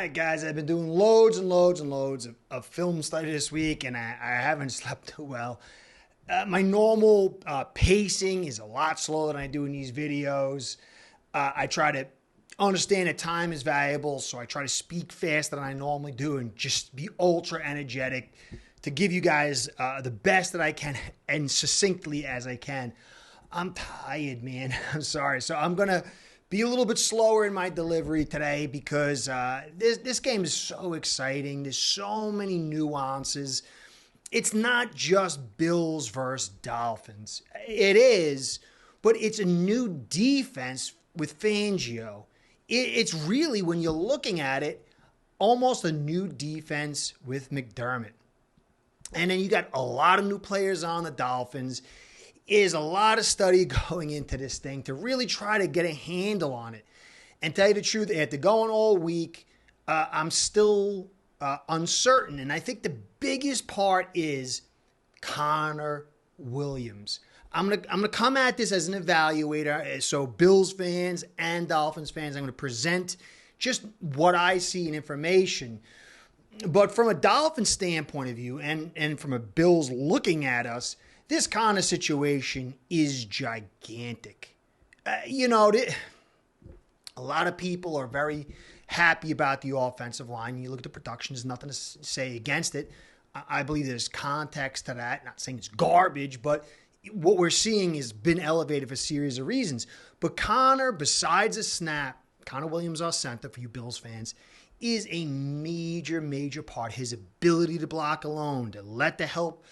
right, guys, I've been doing loads and loads and loads of film study this week, and I haven't slept too well. My normal pacing is a lot slower than I do in these videos. I try to understand that time is valuable, so I try to speak faster than I normally do and just be ultra energetic to give you guys the best that I can and succinctly as I can. I'm tired, man. I'm sorry. So I'm going to be a little bit slower in my delivery today because this game is so exciting. There's so many nuances. It's not just Bills versus Dolphins. It is, but it's a new defense with Fangio. It's really, when you're looking at it, almost a new defense with McDermott. And then you got a lot of new players on the Dolphins. Is a lot of study going into this thing to really try to get a handle on it. And tell you the truth, after going all week, I'm still uncertain. And I think the biggest part is Connor Williams. I'm gonna come at this as an evaluator. So Bills fans and Dolphins fans, I'm going to present just what I see in information. But from a Dolphins standpoint of view and from a Bills looking at us, this kind of situation is gigantic. A lot of people are very happy about the offensive line. You look at the production, there's nothing to say against it. I believe there's context to that. Not saying it's garbage, but what we're seeing has been elevated for a series of reasons. But Connor, besides a snap, Connor Williams, our center for you Bills fans, is a major, major part. His ability to block alone, to let the help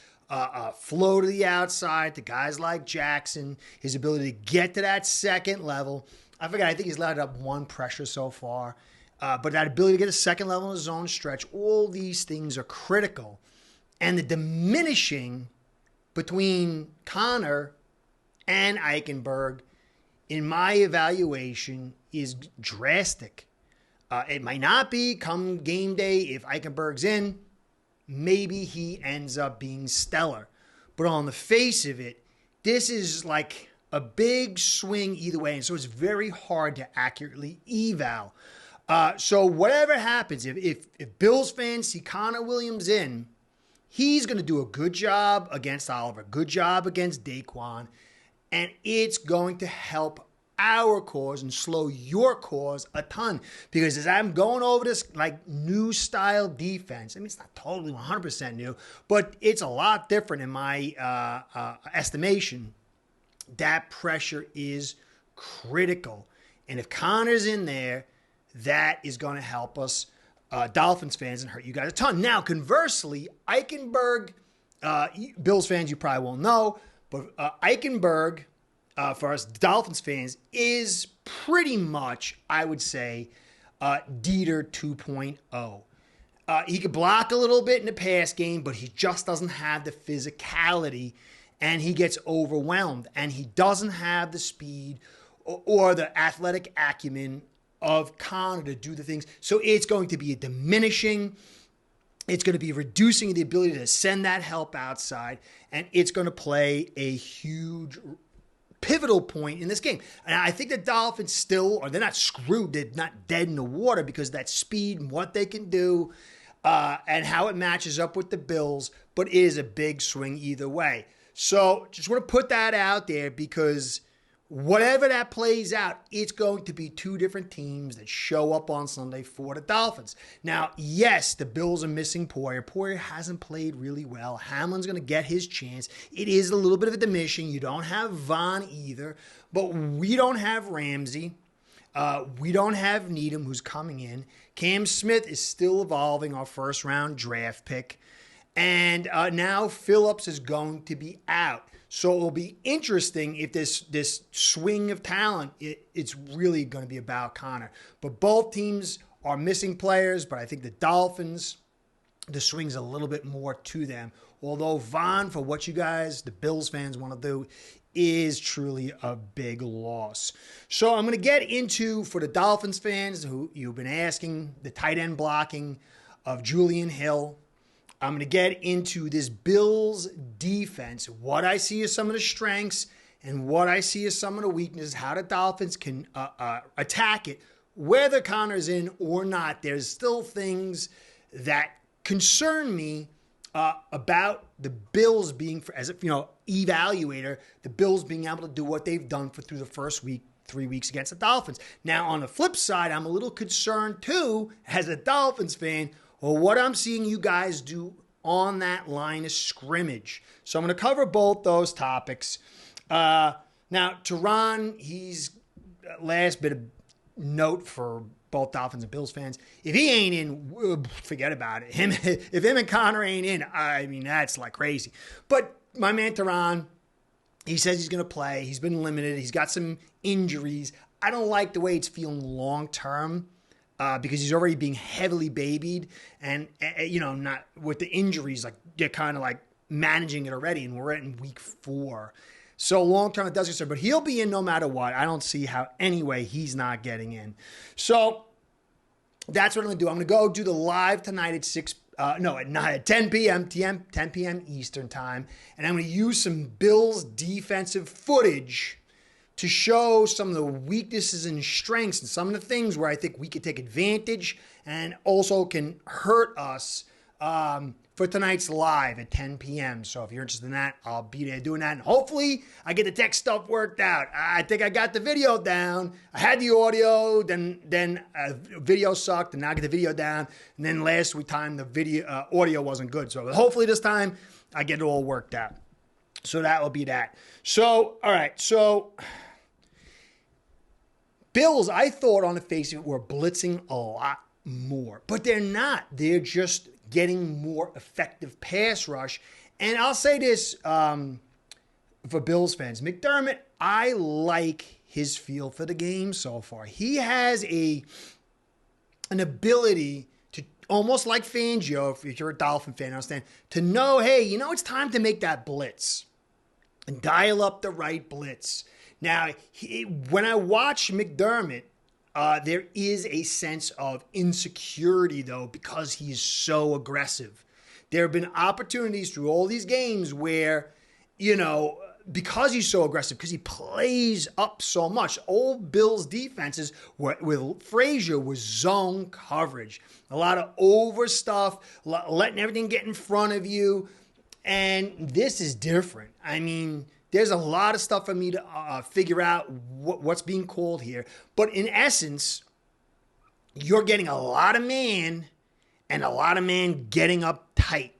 flow to the outside to guys like Jackson, his ability to get to that second level. I think he's allowed up one pressure so far. But that ability to get a second level in his zone stretch, all these things are critical. And the diminishing between Connor and Eichenberg, in my evaluation, is drastic. It might not be come game day if Eichenberg's in. Maybe he ends up being stellar. But on the face of it, this is like a big swing either way. And so it's very hard to accurately eval. So whatever happens, if Bills fans see Connor Williams in, he's going to do a good job against Oliver, good job against Daquan, and it's going to help our cause and slow your cause a ton. Because as I'm going over this like new style defense, I mean, it's not totally 100% new, but it's a lot different in my estimation. That pressure is critical. And if Connor's in there, that is going to help us Dolphins fans and hurt you guys a ton. Now, conversely, Eichenberg, Bills fans, you probably won't know, but Eichenberg, for us Dolphins fans, is pretty much, I would say, Dieter 2.0. He could block a little bit in the pass game, but he just doesn't have the physicality, and he gets overwhelmed, and he doesn't have the speed or the athletic acumen of Connor to do the things. So it's going to be a diminishing. It's going to be reducing the ability to send that help outside, and it's going to play a huge pivotal point in this game. And I think the Dolphins still, or they're not screwed, they're not dead in the water because of that speed and what they can do and how it matches up with the Bills, but it is a big swing either way. So just want to put that out there because whatever that plays out, it's going to be two different teams that show up on Sunday for the Dolphins. Now, yes, the Bills are missing Poyer. Poyer hasn't played really well. Hamlin's going to get his chance. It is a little bit of a diminishing. You don't have Vaughn either, but we don't have Ramsey. We don't have Needham, who's coming in. Cam Smith is still evolving, our first-round draft pick. And now Phillips is going to be out. So it will be interesting if this swing of talent, it's really going to be about Connor. But both teams are missing players, but I think the Dolphins, the swing's a little bit more to them. Although Vaughn, for what you guys, the Bills fans, want to do, is truly a big loss. So I'm going to get into, for the Dolphins fans who you've been asking, the tight end blocking of Julian Hill. I'm going to get into this Bills defense, what I see as some of the strengths and what I see as some of the weaknesses, how the Dolphins can attack it whether Connor's in or not, there's still things that concern me about the Bills being, as a evaluator, the Bills being able to do what they've done through the first 3 weeks against the Dolphins. Now, on the flip side, I'm a little concerned too, as a Dolphins fan, or what I'm seeing you guys do on that line of scrimmage. So I'm going to cover both those topics. Now, Teron, he's last bit of note for both Dolphins and Bills fans. If he ain't in, forget about it. If him and Connor ain't in, I mean, that's like crazy. But my man Teron, he says he's going to play. He's been limited. He's got some injuries. I don't like the way it's feeling long term. Because he's already being heavily babied, and not with the injuries, like they're kind of like managing it already, and we're in week 4. So long term it does concern, but he'll be in no matter what. I don't see how anyway he's not getting in. So that's what I'm gonna do. I'm gonna go do the live tonight at 10 p.m. Eastern time, and I'm gonna use some Bills defensive footage to show some of the weaknesses and strengths and some of the things where I think we could take advantage and also can hurt us for tonight's live at 10 p.m. So if you're interested in that, I'll be there doing that. And hopefully I get the tech stuff worked out. I think I got the video down. I had the audio, then video sucked, and now I get the video down. And then last time the audio wasn't good. So hopefully this time I get it all worked out. So that will be that. So, all right. So Bills, I thought on the face of it, were blitzing a lot more. But they're not. They're just getting more effective pass rush. And I'll say this for Bills fans. McDermott, I like his feel for the game so far. He has an ability to, almost like Fangio, if you're a Dolphin fan, I understand, to know, hey, it's time to make that blitz and dial up the right blitz. Now, when I watch McDermott, there is a sense of insecurity, though, because he's so aggressive. There have been opportunities through all these games where, because he's so aggressive, because he plays up so much, old Bills defenses with Frazier was zone coverage. A lot of over stuff, letting everything get in front of you. And this is different. I mean, there's a lot of stuff for me to figure out what's being called here. But in essence, you're getting a lot of man and a lot of man getting up tight.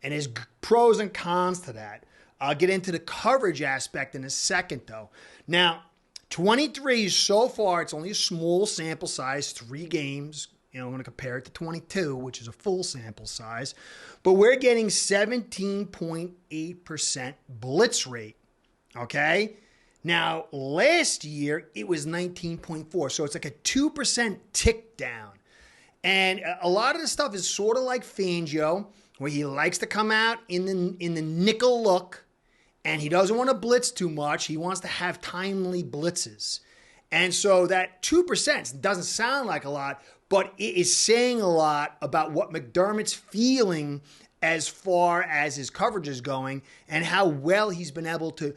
And there's pros and cons to that. I'll get into the coverage aspect in a second, though. Now, 23 so far, it's only a small sample size, 3 games. I'm going to compare it to 22, which is a full sample size. But we're getting 17.8% blitz rate. Okay? Now, last year, it was 19.4. So it's like a 2% tick down. And a lot of the stuff is sort of like Fangio, where he likes to come out in the nickel look, and he doesn't want to blitz too much. He wants to have timely blitzes. And so that 2% doesn't sound like a lot, but it is saying a lot about what McDermott's feeling as far as his coverage is going and how well he's been able to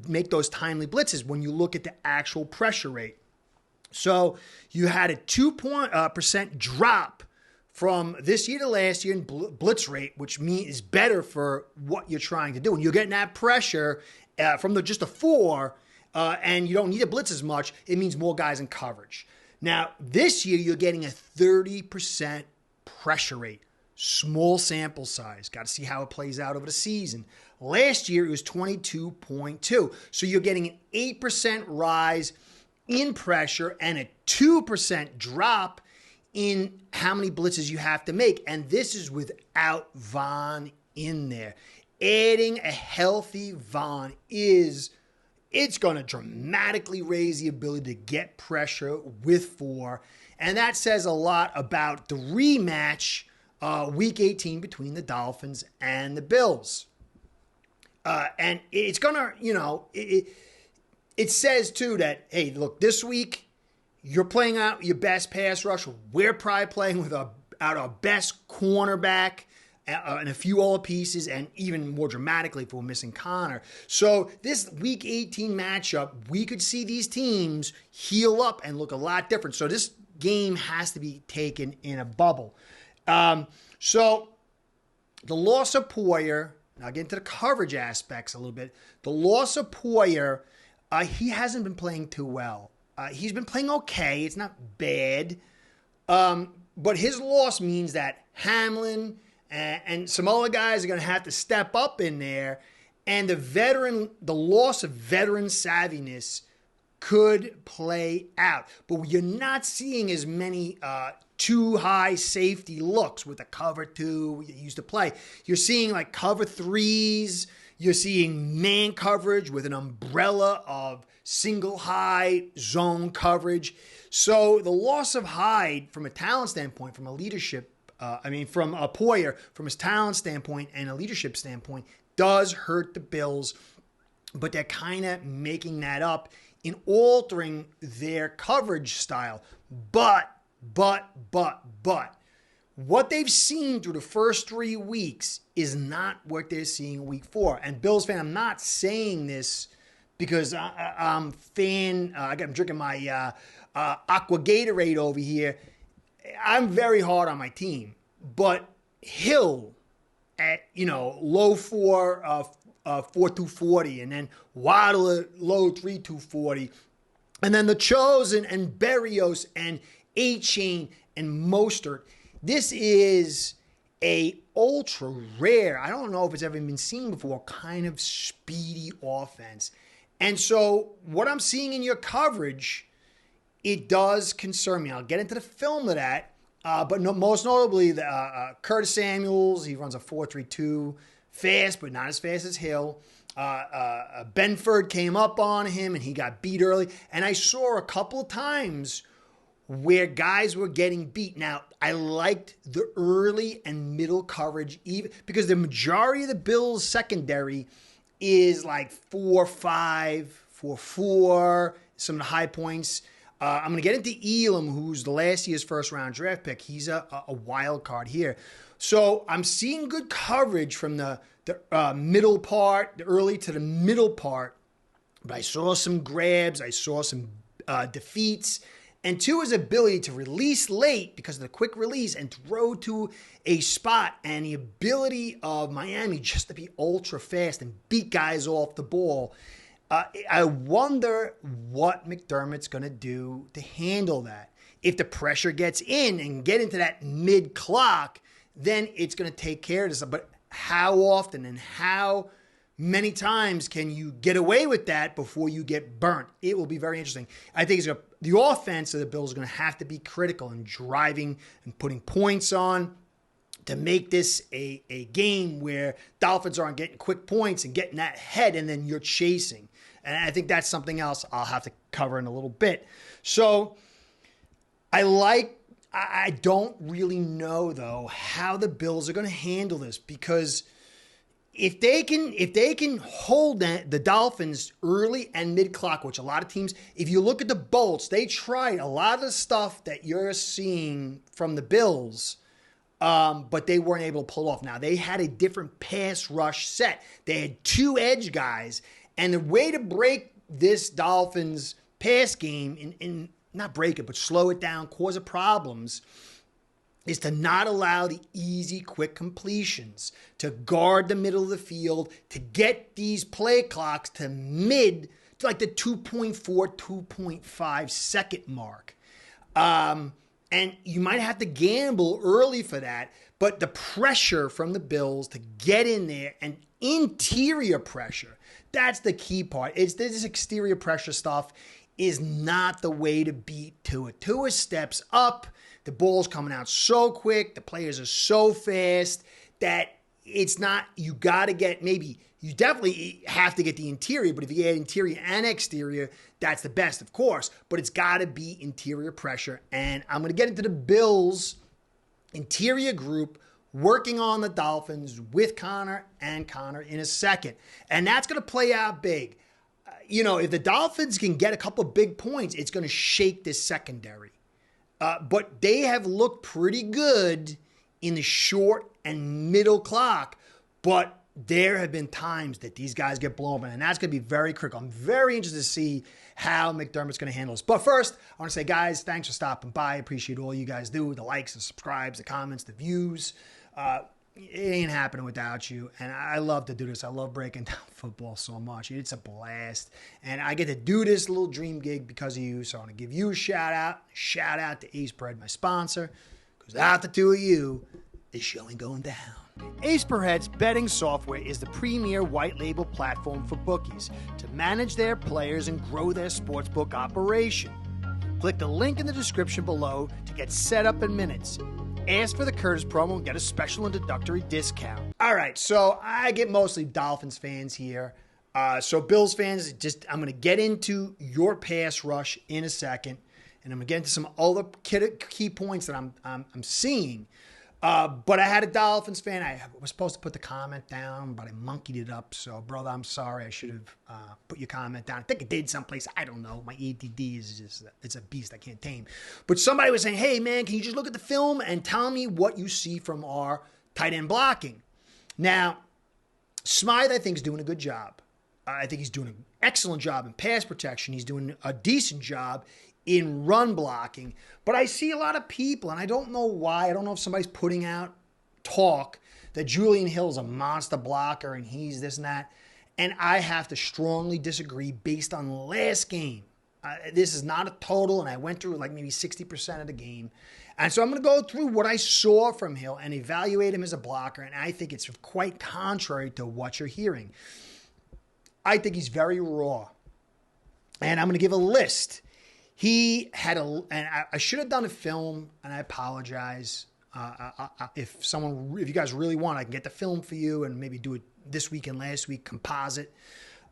make those timely blitzes when you look at the actual pressure rate. So you had a 2% drop from this year to last year in blitz rate, which is better for what you're trying to do. And you're getting that pressure from just a 4, and you don't need to blitz as much. It means more guys in coverage. Now, this year, you're getting a 30% pressure rate. Small sample size. Got to see how it plays out over the season. Last year, it was 22.2. So you're getting an 8% rise in pressure and a 2% drop in how many blitzes you have to make. And this is without Von in there. Adding a healthy Von it's going to dramatically raise the ability to get pressure with 4. And that says a lot about the rematch Week 18 between the Dolphins and the Bills. And it's going to, it says, too, that, hey, look, this week, you're playing out your best pass rush. We're probably playing out our best cornerback. and a few other pieces, and even more dramatically if we're missing Connor. So this Week 18 matchup, we could see these teams heal up and look a lot different. So this game has to be taken in a bubble. So the loss of Poyer, now I'll get into the coverage aspects a little bit. The loss of Poyer, he hasn't been playing too well. He's been playing okay. It's not bad. But his loss means that Hamlin and some other guys are going to have to step up in there. And the loss of veteran savviness could play out. But you're not seeing as many too high safety looks with the cover 2 you used to play. You're seeing like cover 3s. You're seeing man coverage with an umbrella of single high zone coverage. So the loss of Hyde from a talent standpoint, from a leadership, from a Poyer, from his talent standpoint and a leadership standpoint, does hurt the Bills. But they're kind of making that up in altering their coverage style. But, what they've seen through the first 3 weeks is not what they're seeing week 4. And Bills fan, I'm not saying this because I'm drinking my Aqua Gatorade over here. I'm very hard on my team. But Hill at, low 4.240, and then Waddle at low 3.240, and then the Chosen and Berrios and A-Chain and Mostert. This is a ultra rare, I don't know if it's ever been seen before, kind of speedy offense. And so what I'm seeing in your coverage, it does concern me. I'll get into the film of that. Most notably, Curtis Samuels, he runs a 4.32, fast, but not as fast as Hill. Benford came up on him, and he got beat early. And I saw a couple of times where guys were getting beat. Now, I liked the early and middle coverage, even because the majority of the Bills' secondary is like 4.5, 4.4, some of the high points. I'm going to get into Elam, who's the last year's first-round draft pick. He's a wild card here. So I'm seeing good coverage from the middle part, the early to the middle part. But I saw some grabs. I saw some defeats. And 2, his ability to release late because of the quick release and throw to a spot, and the ability of Miami just to be ultra fast and beat guys off the ball. I wonder what McDermott's going to do to handle that. If the pressure gets in and get into that mid-clock, then it's going to take care of this. But how often and how many times can you get away with that before you get burnt? It will be very interesting. I think the offense of the Bills is going to have to be critical in driving and putting points on to make this a game where Dolphins aren't getting quick points and getting that head and then you're chasing. And I think that's something else I'll have to cover in a little bit. So I don't really know, though, how the Bills are going to handle this, because if they can hold the Dolphins early and mid-clock, which a lot of teams, if you look at the Bolts, they tried a lot of the stuff that you're seeing from the Bills, but they weren't able to pull off. Now, they had a different pass rush set. They had 2 edge guys, and the way to break this Dolphins pass game, and not break it, but slow it down, cause it problems, is to not allow the easy, quick completions, to guard the middle of the field, to get these play clocks to like the 2.4, 2.5 second mark. And you might have to gamble early for that, but the pressure from the Bills to get in there, and interior pressure, that's the key part. This exterior pressure stuff is not the way to beat Tua. Tua steps up. The ball's coming out so quick. The players are so fast that it's not, you got to get, maybe you definitely have to get the interior, but if you get interior and exterior, that's the best, of course. But it's got to be interior pressure. And I'm going to get into the Bills' interior group working on the Dolphins with Connor in a second. And that's going to play out big. If the Dolphins can get a couple of big points, it's going to shake this secondary. But they have looked pretty good in the short and middle clock, but there have been times that these guys get blown, and that's going to be very critical. I'm very interested to see how McDermott's going to handle this. But first, I want to say, guys, thanks for stopping by. I appreciate all you guys do, the likes, the subscribes, the comments, the views. It ain't happening without you, and I love to do this. I love breaking down football so much. It's a blast, and I get to do this little dream gig because of you, so I want to give you a shout out to Ace Bread, my sponsor, because without the two of you, this show ain't going down. Ace Bread's betting software is the premier white label platform for bookies to manage their players and grow their sportsbook operation. Click the link in the description below to get set up in minutes. Ask for the Curtis promo and get a special introductory discount. All right, so I get mostly Dolphins fans here. So Bills fans, I'm going to get into your pass rush in a second, and I'm going to get into some other key points that I'm seeing. But I had a Dolphins fan. I was supposed to put the comment down, but I monkeyed it up. So, brother, I'm sorry. I should have put your comment down. I think it did someplace. I don't know. My ADD is just, it's a beast I can't tame. But somebody was saying, hey, man, can you just look at the film and tell me what you see from our tight end blocking? Now, Smythe, I think, is doing a good job. I think he's doing an excellent job in pass protection. He's doing a decent job in run blocking. But I see a lot of people, and I don't know why. I don't know if somebody's putting out talk that Julian Hill is a monster blocker and he's this and that. And I have to strongly disagree based on last game. This is not a total, and I went through like maybe 60% of the game. And so I'm going to go through what I saw from Hill and evaluate him as a blocker, and I think it's quite contrary to what you're hearing. I think he's very raw. And I'm going to give a list. He had and I should have done a film, and I apologize. If you guys really want, I can get the film for you and maybe do it this week and last week, composite.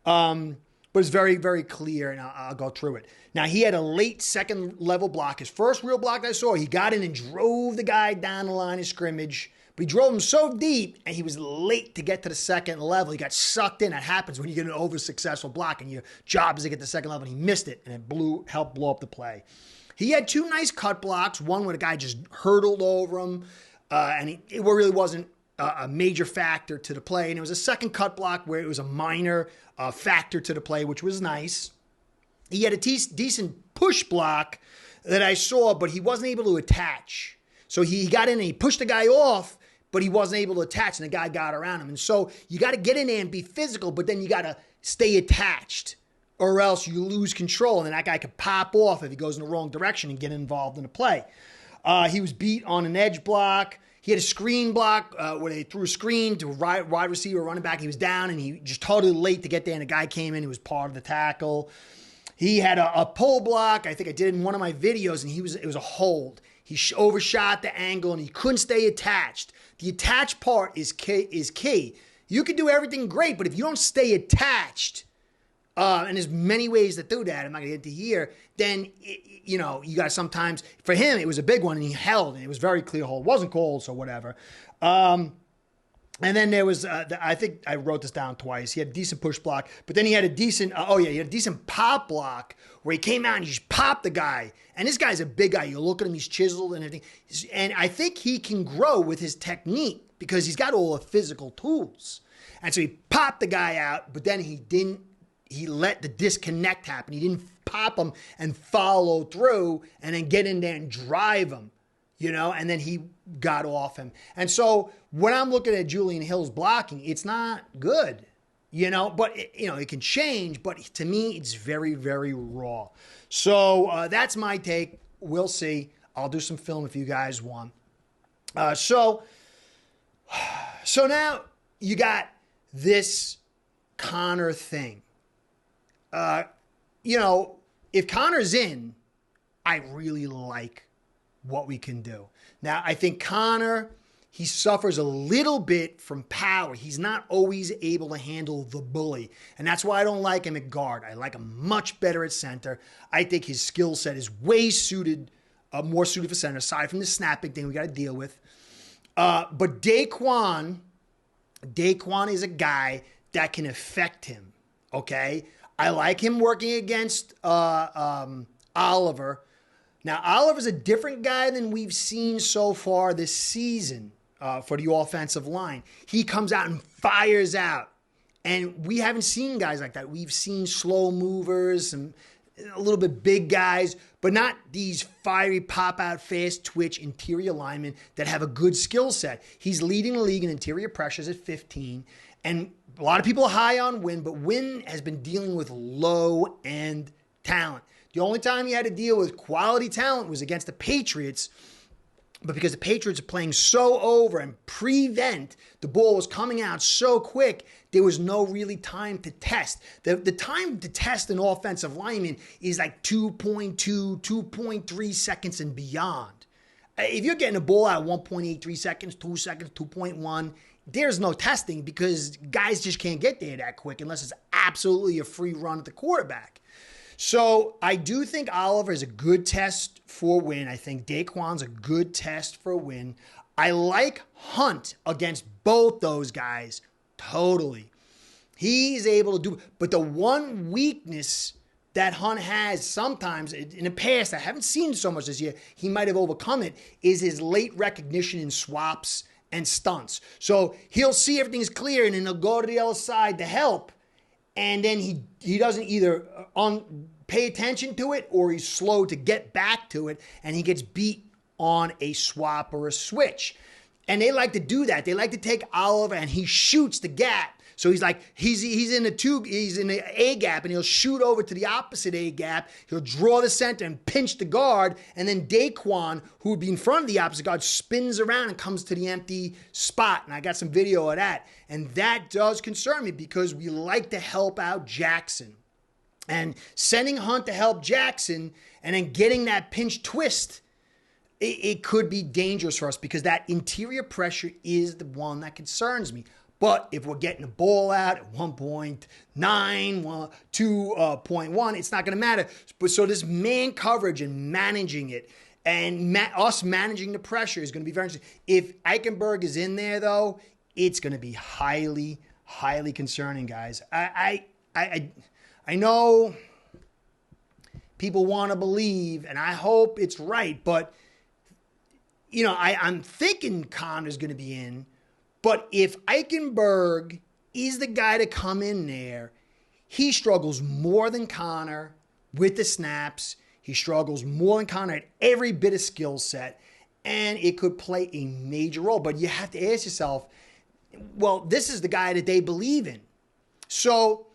But it's very, very clear, and I'll go through it. Now, he had a late second level block. His first real block I saw, he got in and drove the guy down the line of scrimmage. But he drove him so deep, and he was late to get to the second level. He got sucked in. That happens when you get an over-successful block, and your job is to get to the second level, and he missed it, and it helped blow up the play. He had two nice cut blocks, one where the guy just hurdled over him, and it really wasn't a major factor to the play. And it was a second cut block where it was a minor factor to the play, which was nice. He had a decent push block that I saw, but he wasn't able to attach. So he got in and he pushed the guy off, but he wasn't able to attach, and the guy got around him. And so you got to get in there and be physical, but then you got to stay attached, or else you lose control, and then that guy could pop off if he goes in the wrong direction and get involved in the play. He was beat on an edge block. He had a screen block where they threw a screen to a wide receiver, running back. He was down, and he just totally late to get there, and the guy came in. He was part of the tackle. He had a pull block. I think I did it in one of my videos, and it was a hold. He overshot the angle, and he couldn't stay attached. The attached part is key. You can do everything great, but if you don't stay attached, and there's many ways to do that, I'm not going to get to here, then, you got to sometimes, for him, it was a big one, and he held, and it was very clear hold. It wasn't cold, so whatever. And then there was, I think I wrote this down twice. He had a decent push block, but then he had a decent, he had a decent pop block where he came out and he just popped the guy. And this guy's a big guy. You look at him, he's chiseled and everything. And I think he can grow with his technique because he's got all the physical tools. And so he popped the guy out, but then he let the disconnect happen. He didn't pop him and follow through and then get in there and drive him. And then he got off him. And so when I'm looking at Julian Hill's blocking, it's not good, but it can change. But to me, it's very, very raw. So that's my take. We'll see. I'll do some film if you guys want. So now you got this Connor thing. If Connor's in, I really like what we can do. Now, I think Connor, he suffers a little bit from power. He's not always able to handle the bully. And that's why I don't like him at guard. I like him much better at center. I think his skill set is way more suited for center, aside from the snapping thing we got to deal with. But Daquan is a guy that can affect him, okay? I like him working against Oliver. Now, Oliver's a different guy than we've seen so far this season, for the offensive line. He comes out and fires out. And we haven't seen guys like that. We've seen slow movers, some a little bit big guys, but not these fiery pop-out, fast twitch interior linemen that have a good skill set. He's leading the league in interior pressures at 15. And a lot of people are high on Wynn, but Wynn has been dealing with low-end talent. The only time he had to deal with quality talent was against the Patriots. But because the Patriots are playing so over and prevent, the ball was coming out so quick, there was no really time to test. The time to test an offensive lineman is like 2.2, 2.3 seconds and beyond. If you're getting a ball out 1.83 seconds, 2 seconds, 2.1, there's no testing because guys just can't get there that quick unless it's absolutely a free run at the quarterback. So I do think Oliver is a good test for Wynn. I think Daquan's a good test for Wynn. I like Hunt against both those guys totally. He's able to do, but the one weakness that Hunt has sometimes in the past, I haven't seen so much this year, he might have overcome it, is his late recognition in swaps and stunts. So he'll see everything's clear and then he'll go to the other side to help. And then he doesn't either pay attention to it or he's slow to get back to it and he gets beat on a swap or a switch. And they like to do that. They like to take Oliver and he shoots the gap. So he's like, he's in the A gap and he'll shoot over to the opposite A gap. He'll draw the center and pinch the guard. And then Daquan, who would be in front of the opposite guard, spins around and comes to the empty spot. And I got some video of that. And that does concern me because we like to help out Jackson. And sending Hunt to help Jackson and then getting that pinch twist, it could be dangerous for us because that interior pressure is the one that concerns me. But if we're getting the ball out at 1.9, 2.1, it's not going to matter. But so this man coverage and managing it and us managing the pressure is going to be very interesting. If Eichenberg is in there, though, it's going to be highly, highly concerning, guys. I know people want to believe, and I hope it's right, but, you know, I'm thinking Connor's going to be in. But if Eichenberg is the guy to come in there, he struggles more than Connor with the snaps. He struggles more than Connor at every bit of skill set. And it could play a major role. But you have to ask yourself, well, this is the guy that they believe in. So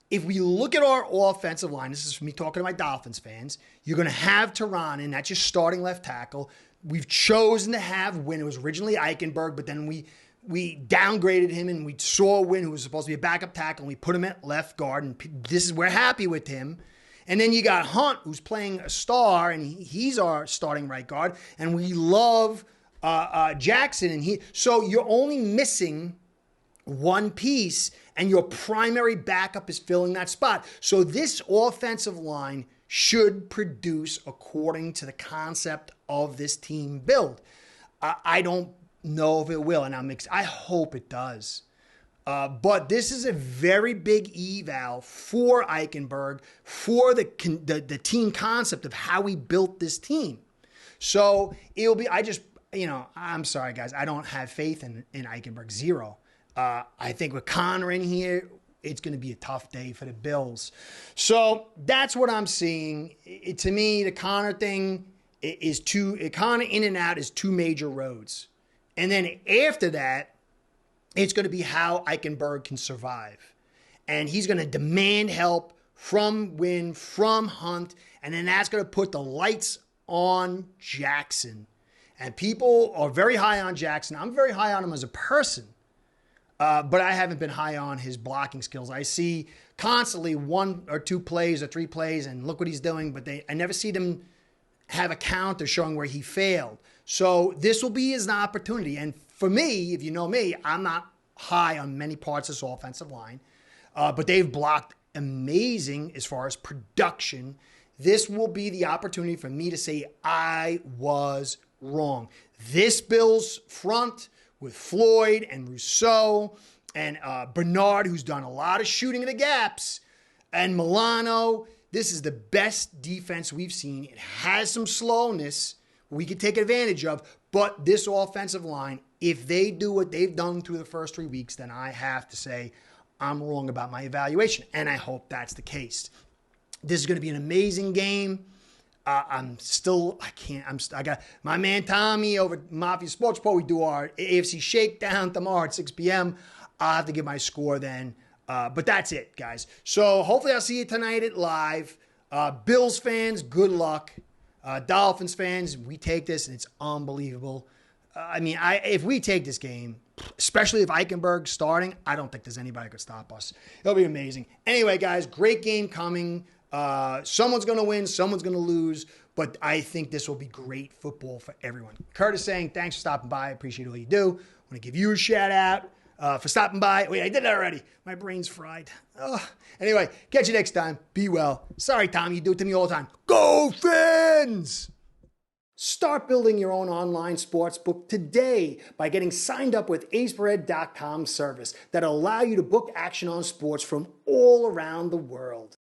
if we look at our offensive line, this is me talking to my Dolphins fans, you're going to have Tehran in. That's your starting left tackle. We've chosen to have Wynn. It was originally Eichenberg, but then we downgraded him and we saw Wynn, who was supposed to be a backup tackle, and we put him at left guard, and we're happy with him. And then you got Hunt, who's playing a star, and he's our starting right guard, and we love Jackson. And so you're only missing one piece, and your primary backup is filling that spot. So this offensive line should produce according to the concept of this team build. I don't know if it will, and I hope it does. But this is a very big eval for Eichenberg, for the team concept of how we built this team. So it'll be, I'm sorry, guys. I don't have faith in Eichenberg, zero. I think with Connor in here, it's going to be a tough day for the Bills. So that's what I'm seeing. To me, the Connor thing is Connor in and out is two major roads. And then after that, it's going to be how Eichenberg can survive. And he's going to demand help from Wynn, from Hunt, and then that's going to put the lights on Jackson. And people are very high on Jackson. I'm very high on him as a person, but I haven't been high on his blocking skills. I see constantly 1 or 2 plays or 3 plays, and look what he's doing, but I never see them have a counter showing where he failed. So this will be his opportunity. And for me, if you know me, I'm not high on many parts of this offensive line, but they've blocked amazing as far as production. This will be the opportunity for me to say I was wrong. This Bills front with Floyd and Rousseau and Bernard, who's done a lot of shooting in the gaps, and Milano, this is the best defense we've seen. It has some slowness we can take advantage of, but this offensive line If they do what they've done through the first 3 weeks, then I have to say I'm wrong about my evaluation, and I hope that's the case. This is going to be an amazing game. I got my man Tommy over at Mafia Sports Pro. We do our AFC Shakedown tomorrow at 6 p.m. I'll have to give my score then. But that's it, guys. So hopefully I'll see you tonight at live. Bills fans, good luck. Dolphins fans, we take this, and it's unbelievable. If we take this game, especially if Eichenberg's starting, I don't think there's anybody who could stop us. It'll be amazing. Anyway, guys, great game coming. Someone's going to win, someone's going to lose, but I think this will be great football for everyone. Curtis saying, thanks for stopping by. I appreciate all you do. I want to give you a shout out for stopping by. Wait, I did that already. My brain's fried. Anyway, catch you next time. Be well. Sorry, Tom, you do it to me all the time. Go Fins! Start building your own online sportsbook today by getting signed up with aceperhead.com service that'll allow you to book action on sports from all around the world.